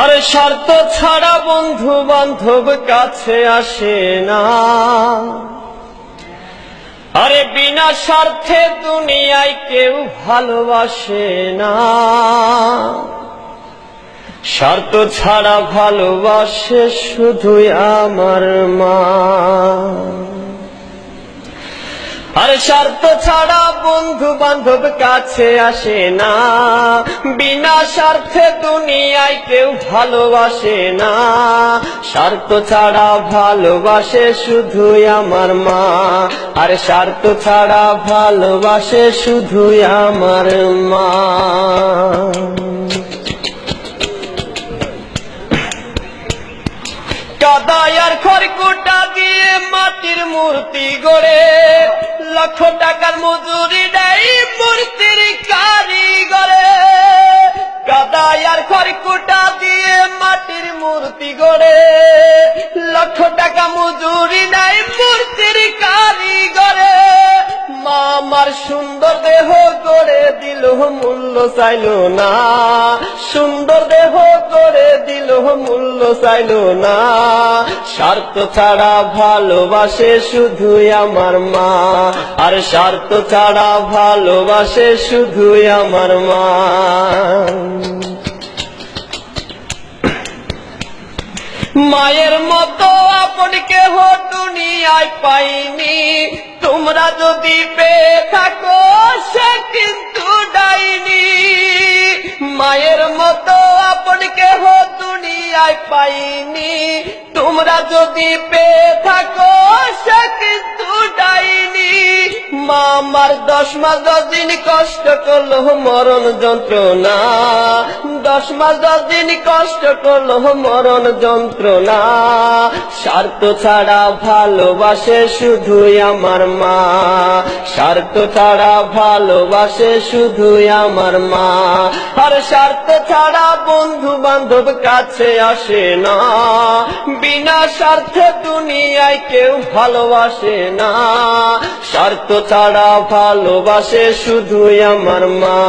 আরে স্বার্থ ছাড়া বন্ধু বান্ধব কাছে আসে না, আরে বিনা স্বার্থে দুনিয়ায় কেউ ভালোবাসে না। স্বার্থ ছাড়া ভালোবাসে শুধুই আমার মা। আরে স্বার্থ ছাড়া বন্ধু বান্ধব কাছে আসে না, বিনা স্বার্থে দুনিয়ায় কেউ ভালোবাসে না। স্বার্থ ছাড়া ভালোবাসে শুধুই আমার মা, আরে স্বার্থ ছাড়া ভালোবাসে শুধুই আমার মা। কাদায় আর খড়কুটা দিয়ে মাটির মূর্তি গড়ে, লক্ষ টাকার মজুরি দেয় মূর্তির কারিগরে। কাদায় আর খড়কুটা দিয়ে মাটির মূর্তি গড়ে, লক্ষ টাকা মজুরি দেয় মূর্তির কারিগরে। মা আমার সুন্দর দেহ করে দিল মূল্য চাইল না, সুন্দর দেহ করে দিল মূল্য চাইল না। স্বার্থ ছাড়া ভালোবাসে শুধুই আমার মা, আর স্বার্থ ছাড়া ভালোবাসে শুধুই আমার মা। মায়ের মতো আপন কেহ দুনিয়ায় পাইনি, তোমরা যদি পেয়ে থাকো সে কিন্তু ডাইনি। মায়ের মতো আপন কেহ দুনিয়ায় পাইনি, তোমরা যদি পেয়ে থাকো সে কিন্তু ডাইনি। মা আমার 10 মাস 10 দিন কষ্ট করলো মরণ যন্ত্রণা, 10 মাস 10 দিন কষ্ট করলো মরণ যন্ত্রণা। স্বার্থ ছাড়া ভালোবাসে শুধুই আমার মা, স্বার্থ ছাড়া ভালোবাসে শুধুই আমার মা। আর স্বার্থ ছাড়া বন্ধু বান্ধব কাছে আসে না, বিনা স্বার্থে দুনিয়ায় কেউ ভালোবাসে না। স্বার্থ ছাড়া ভালোবাসে শুধুই আমার মা,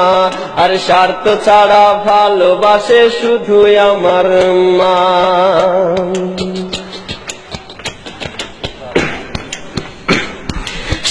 আর স্বার্থ ছাড়া ভালোবাসে শুধুই আমার মা।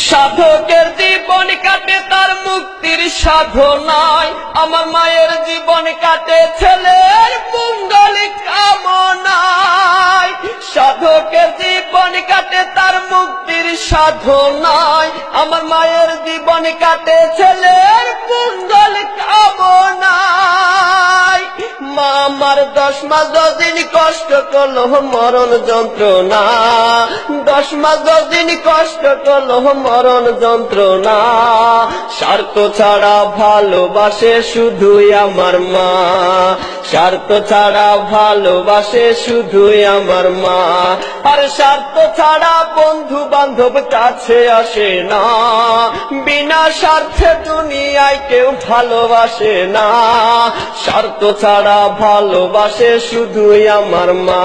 সাধকের জীবন কাটে তার মুক্তির সাধনায়, আমার মায়ের জীবন কাটে ছেলের মঙ্গল কামনায়। সাধকের জীবন কাটে তার মুক্তির সাধনায়, আমার মায়ের জীবন কাটে ছেলের মঙ্গল কামনায়। মা আমার 10 মাস 10 দিন কষ্ট করলো মরণ যন্ত্রণা, 10 মাস 10 দিন কষ্ট করলো মরণ যন্ত্রণা। স্বার্থ ছাড়া ভালোবাসে শুধুই আমার মা, স্বার্থ ছাড়া ভালোবাসে শুধুই আমার মা। আর স্বার্থ ছাড়া বন্ধু বান্ধব কাছে আসে না, বিনা স্বার্থে দুনিয়ায় কেউ ভালোবাসে না। স্বার্থ ছাড়া ভালোবাসে শুধুই আমার মা,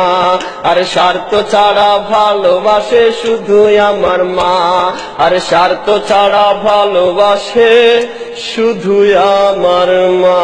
আর স্বার্থ ছাড়া ভালোবাসে শুধুই আমার মা। আর স্বার্থ ছাড়া ভালোবাসে শুধুই আমার মা।